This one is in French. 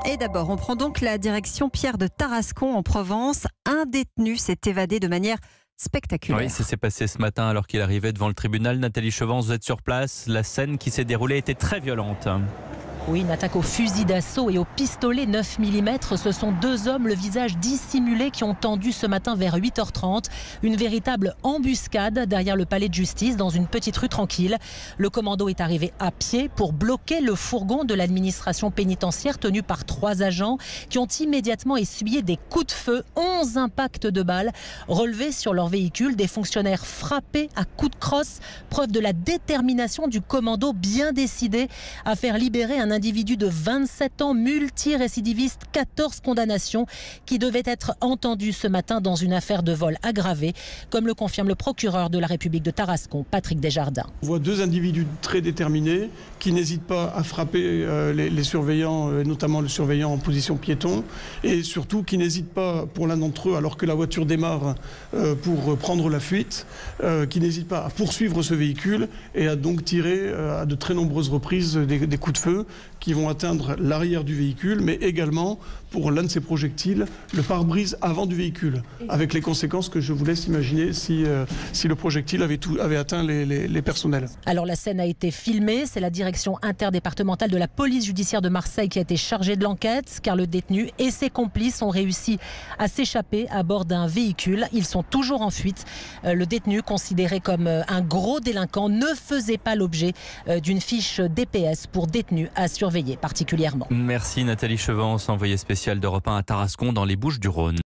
Et d'abord, on prend donc la direction Pierre de Tarascon en Provence. Un détenu s'est évadé de manière spectaculaire. Oui, ça s'est passé ce matin alors qu'il arrivait devant le tribunal. Nathalie Chevance, vous êtes sur place. La scène qui s'est déroulée était très violente. Oui, une attaque au fusil d'assaut et au pistolet 9 mm. Ce sont deux hommes, le visage dissimulé, qui ont tendu ce matin vers 8h30. Une véritable embuscade derrière le palais de justice, dans une petite rue tranquille. Le commando est arrivé à pied pour bloquer le fourgon de l'administration pénitentiaire tenu par 3 agents qui ont immédiatement essuyé des coups de feu. 11 impacts de balles relevés sur leur véhicule. Des fonctionnaires frappés à coups de crosse. Preuve de la détermination du commando, bien décidé à faire libérer un individu de 27 ans, multirécidiviste, 14 condamnations, qui devait être entendu ce matin dans une affaire de vol aggravé, comme le confirme le procureur de la République de Tarascon, Patrick Desjardins. On voit 2 individus très déterminés qui n'hésitent pas à frapper les surveillants, notamment le surveillant en position piéton, et surtout qui n'hésitent pas, pour l'un d'entre eux, alors que la voiture démarre pour prendre la fuite, qui n'hésitent pas à poursuivre ce véhicule et à donc tirer à de très nombreuses reprises des coups de feu qui vont atteindre l'arrière du véhicule, mais également, pour l'un de ces projectiles, le pare-brise avant du véhicule, avec les conséquences que je vous laisse imaginer si le projectile avait atteint les personnels. Alors la scène a été filmée, c'est la direction interdépartementale de la police judiciaire de Marseille qui a été chargée de l'enquête, car le détenu et ses complices ont réussi à s'échapper à bord d'un véhicule. Ils sont toujours en fuite. Le détenu, considéré comme un gros délinquant, ne faisait pas l'objet d'une fiche DPS pour détenu à surveiller particulièrement. Merci Nathalie Chevance, envoyée spéciale d'Europe 1 à Tarascon dans les Bouches-du-Rhône.